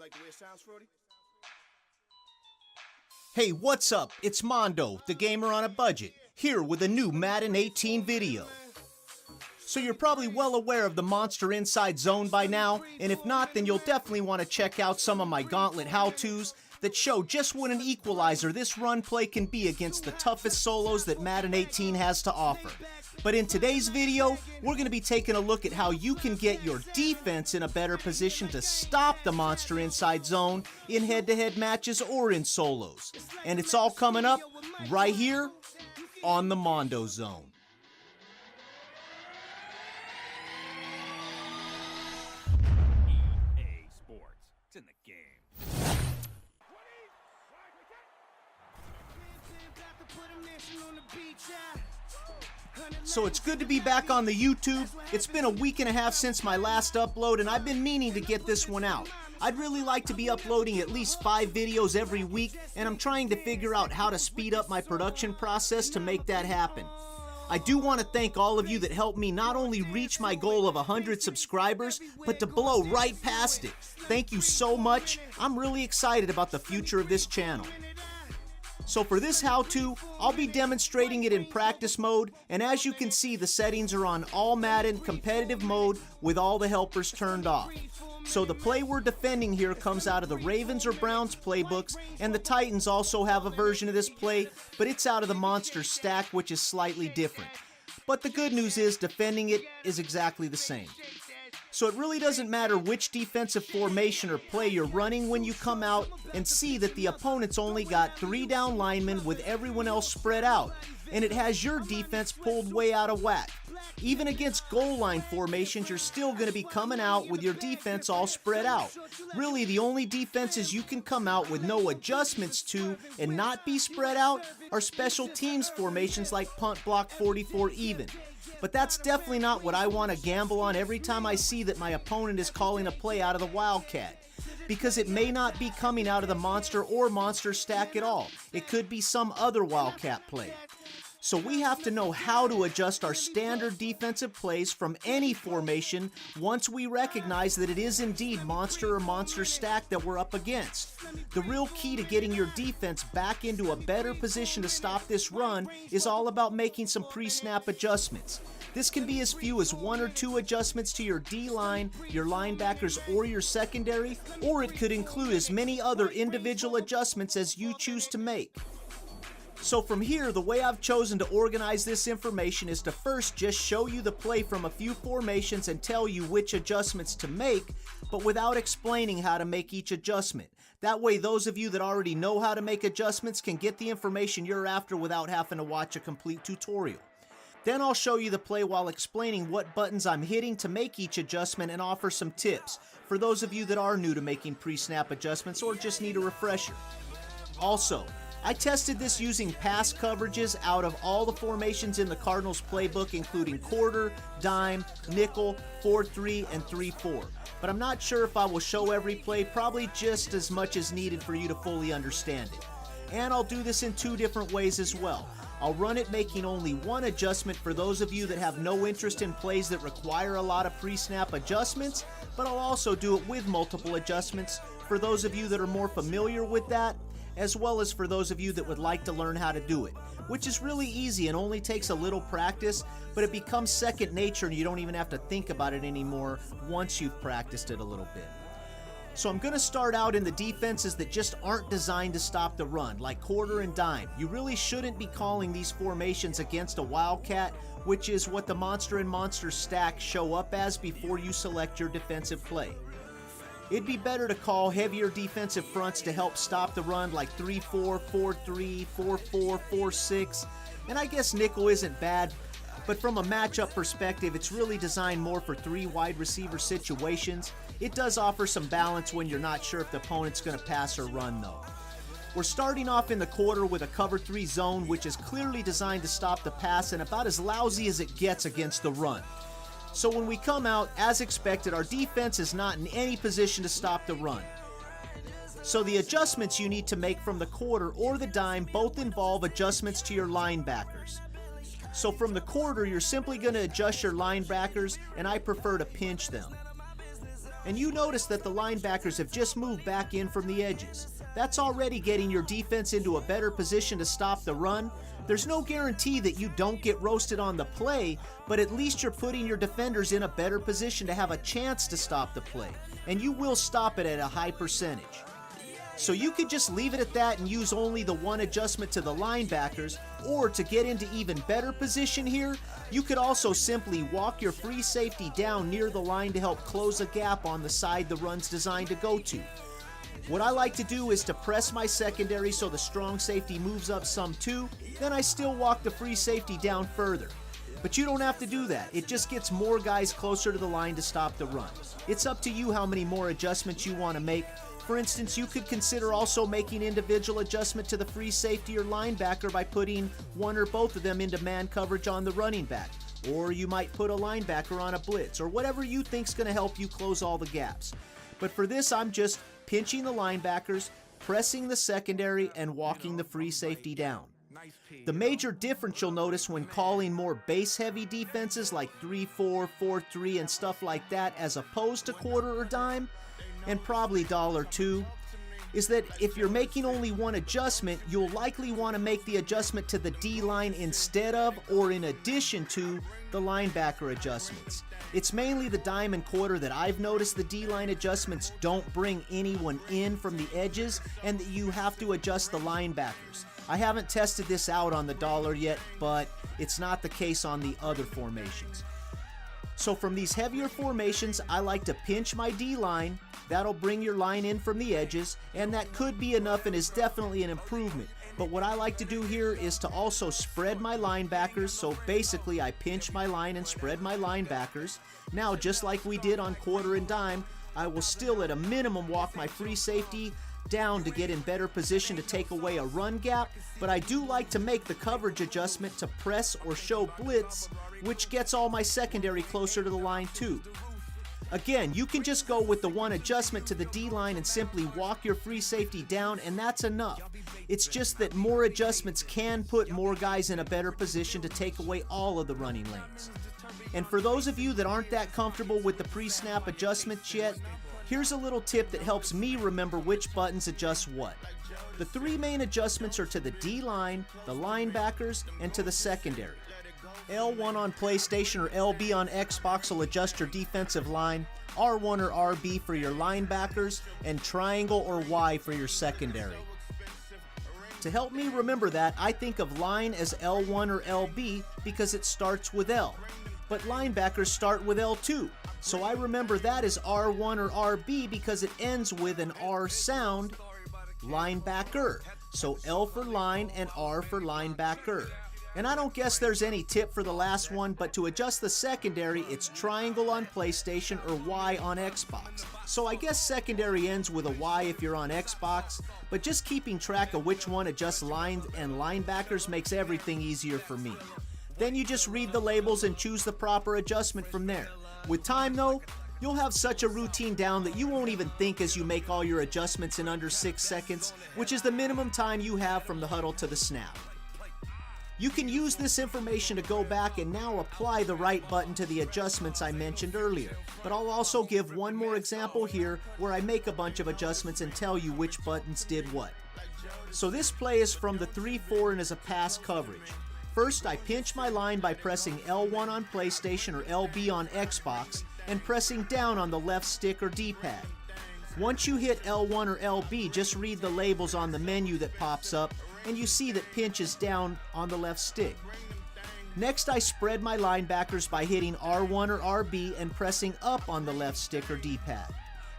Like the way it sounds, Frody? Hey, what's up? It's Mondo, the gamer on a budget, here with a new Madden 18 video. So you're probably well aware of the Monster Inside Zone by now, and if not, then you'll definitely want to check out some of my Gauntlet how-tos that show just what an equalizer this run play can be against the toughest solos that Madden 18 has to offer. But in today's video, we're going to be taking a look at how you can get your defense in a better position to stop the Monster Inside Zone in head-to-head matches or in solos. And it's all coming up right here on the Mondo Zone. EA Sports. It's in the game. So it's good to be back on the YouTube. It's been a week and a half since my last upload, and I've been meaning to get this one out. I'd really like to be uploading at least 5 videos every week, and I'm trying to figure out how to speed up my production process to make that happen. I do want to thank all of you that helped me not only reach my goal of 100 subscribers, but to blow right past it. Thank you so much. I'm really excited about the future of this channel. So for this how-to, I'll be demonstrating it in practice mode, and as you can see, the settings are on all Madden competitive mode with all the helpers turned off. So the play we're defending here comes out of the Ravens or Browns playbooks, and the Titans also have a version of this play, but it's out of the Monster stack, which is slightly different. But the good news is defending it is exactly the same. So it really doesn't matter which defensive formation or play you're running when you come out and see that the opponent's only got 3 down linemen with everyone else spread out, and it has your defense pulled way out of whack. Even against goal line formations, you're still going to be coming out with your defense all spread out. Really, the only defenses you can come out with no adjustments to and not be spread out are special teams formations like punt block 44 even. But that's definitely not what I want to gamble on every time I see that my opponent is calling a play out of the Wildcat. Because it may not be coming out of the Monster or Monster stack at all. It could be some other Wildcat play. So we have to know how to adjust our standard defensive plays from any formation once we recognize that it is indeed Monster or Monster stack that we're up against. The real key to getting your defense back into a better position to stop this run is all about making some pre-snap adjustments. This can be as few as 1 or 2 adjustments to your D-line, your linebackers, or your secondary, or it could include as many other individual adjustments as you choose to make. So from here, the way I've chosen to organize this information is to first just show you the play from a few formations and tell you which adjustments to make, but without explaining how to make each adjustment. That way, those of you that already know how to make adjustments can get the information you're after without having to watch a complete tutorial. Then I'll show you the play while explaining what buttons I'm hitting to make each adjustment and offer some tips for those of you that are new to making pre-snap adjustments or just need a refresher. Also, I tested this using pass coverages out of all the formations in the Cardinals playbook, including quarter, dime, nickel, 4-3, and 3-4. But I'm not sure if I will show every play, probably just as much as needed for you to fully understand it. And I'll do this in 2 different ways as well. I'll run it making only 1 adjustment for those of you that have no interest in plays that require a lot of pre-snap adjustments, but I'll also do it with multiple adjustments for those of you that are more familiar with that, as well as for those of you that would like to learn how to do it, which is really easy and only takes a little practice, but it becomes second nature and you don't even have to think about it anymore once you've practiced it a little bit. So I'm going to start out in the defenses that just aren't designed to stop the run, like quarter and dime. You really shouldn't be calling these formations against a Wildcat, which is what the Monster and Monster stack show up as before you select your defensive play. It'd be better to call heavier defensive fronts to help stop the run like 3-4, 4-3, 4-4, 4-6, and I guess nickel isn't bad, but from a matchup perspective, it's really designed more for 3 wide receiver situations. It does offer some balance when you're not sure if the opponent's going to pass or run though. We're starting off in the quarter with a cover 3 zone, which is clearly designed to stop the pass and about as lousy as it gets against the run. So when we come out, as expected, our defense is not in any position to stop the run. So the adjustments you need to make from the quarter or the dime both involve adjustments to your linebackers. So from the quarter, you're simply going to adjust your linebackers, and I prefer to pinch them. and you notice that the linebackers have just moved back in from the edges. That's already getting your defense into a better position to stop the run. There's no guarantee that you don't get roasted on the play, but at least you're putting your defenders in a better position to have a chance to stop the play, and you will stop it at a high percentage. So you could just leave it at that and use only the one adjustment to the linebackers, or to get into even better position here, you could also simply walk your free safety down near the line to help close a gap on the side the run's designed to go to. What I like to do is to press my secondary so the strong safety moves up some too, then I still walk the free safety down further. But you don't have to do that, it just gets more guys closer to the line to stop the run. It's up to you how many more adjustments you want to make. For instance, you could consider also making individual adjustment to the free safety or linebacker by putting one or both of them into man coverage on the running back. Or you might put a linebacker on a blitz, or whatever you think's going to help you close all the gaps. But for this, I'm just pinching the linebackers, pressing the secondary, and walking the free safety down. The major difference you'll notice when calling more base-heavy defenses like 3-4, 4-3, and stuff like that, as opposed to quarter or dime, and probably dollar two, is that if you're making only one adjustment, you'll likely want to make the adjustment to the D-line instead of or in addition to the linebacker adjustments. It's mainly the dime and quarter that I've noticed the D-line adjustments don't bring anyone in from the edges, and that you have to adjust the linebackers. I haven't tested this out on the dollar yet, but it's not the case on the other formations. So from these heavier formations, I like to pinch my D-line. That'll bring your line in from the edges, and that could be enough and is definitely an improvement. But what I like to do here is to also spread my linebackers, so basically I pinch my line and spread my linebackers. Now, just like we did on quarter and dime, I will still at a minimum walk my free safety down to get in better position to take away a run gap, but I do like to make the coverage adjustment to press or show blitz, which gets all my secondary closer to the line too. Again, you can just go with the one adjustment to the D-line and simply walk your free safety down, and that's enough. It's just that more adjustments can put more guys in a better position to take away all of the running lanes. And for those of you that aren't that comfortable with the pre-snap adjustments yet, here's a little tip that helps me remember which buttons adjust what. The three main adjustments are to the D-line, the linebackers, and to the secondary. L1 on PlayStation or LB on Xbox will adjust your defensive line, R1 or RB for your linebackers, and triangle or Y for your secondary. To help me remember that, I think of line as L1 or LB because it starts with L. But linebackers start with L2, so I remember that as R1 or RB because it ends with an R sound, linebacker. So L for line and R for linebacker. And I don't guess there's any tip for the last one, but to adjust the secondary, it's triangle on PlayStation or Y on Xbox. So I guess secondary ends with a Y if you're on Xbox, but just keeping track of which one adjusts lines and linebackers makes everything easier for me. Then you just read the labels and choose the proper adjustment from there. With time though, you'll have such a routine down that you won't even think as you make all your adjustments in under 6 seconds, which is the minimum time you have from the huddle to the snap. You can use this information to go back and now apply the right button to the adjustments I mentioned earlier. But I'll also give one more example here where I make a bunch of adjustments and tell you which buttons did what. So this play is from the 3-4 and is a pass coverage. First, I pinch my line by pressing L1 on PlayStation or LB on Xbox and pressing down on the left stick or D-pad. Once you hit L1 or LB, just read the labels on the menu that pops up and you see that pinch is down on the left stick. Next, I spread my linebackers by hitting R1 or RB and pressing up on the left stick or D-pad.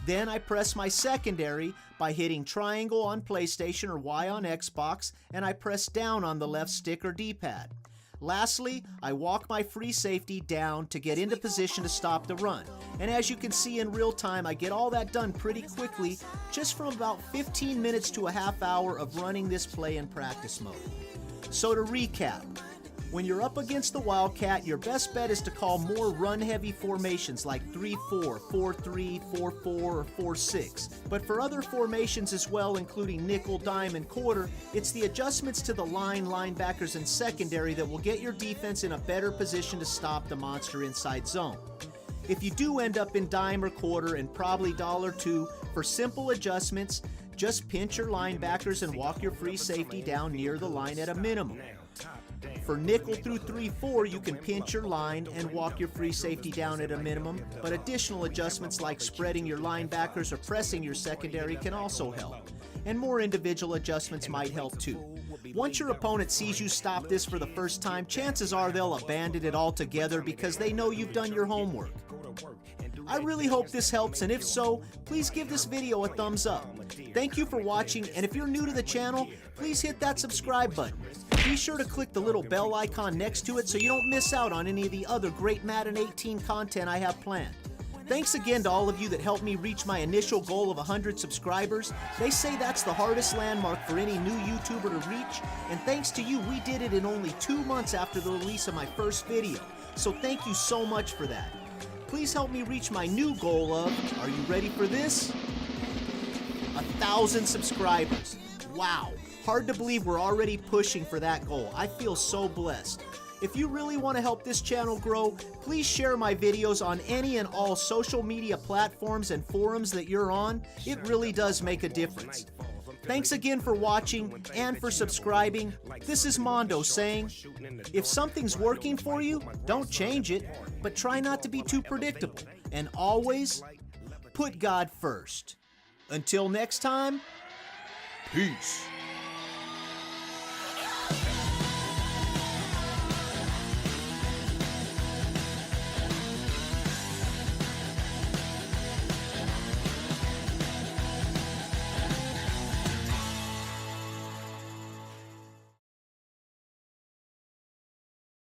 Then I press my secondary by hitting triangle on PlayStation or Y on Xbox, and I press down on the left stick or D-pad. Lastly, I walk my free safety down to get into position to stop the run. And as you can see in real time, I get all that done pretty quickly, just from about 15 minutes to a half hour of running this play in practice mode. So to recap, when you're up against the Wildcat, your best bet is to call more run-heavy formations like 3-4, 4-3, 4-4, or 4-6. But for other formations as well, including nickel, dime, and quarter, it's the adjustments to the line, linebackers, and secondary that will get your defense in a better position to stop the monster inside zone. If you do end up in dime or quarter and probably $1 for simple adjustments, just pinch your linebackers and walk your free safety down near the line at a minimum. For nickel through 3-4, you can pinch your line and walk your free safety down at a minimum, but additional adjustments like spreading your linebackers or pressing your secondary can also help. And more individual adjustments might help too. Once your opponent sees you stop this for the first time, chances are they'll abandon it altogether because they know you've done your homework. I really hope this helps, and if so, please give this video a thumbs up. Thank you for watching, and if you're new to the channel, please hit that subscribe button. Be sure to click the little bell icon next to it so you don't miss out on any of the other great Madden 18 content I have planned. Thanks again to all of you that helped me reach my initial goal of 100 subscribers. They say that's the hardest landmark for any new YouTuber to reach, and thanks to you, we did it in only 2 months after the release of my first video. So thank you so much for that. Please help me reach my new goal of, are you ready for this? 1,000 subscribers. Wow, hard to believe we're already pushing for that goal. I feel so blessed. If you really want to help this channel grow, please share my videos on any and all social media platforms and forums that you're on. It really does make a difference. Thanks again for watching and for subscribing. This is Mondo saying, if something's working for you, don't change it, but try not to be too predictable. And always put God first. Until next time, peace.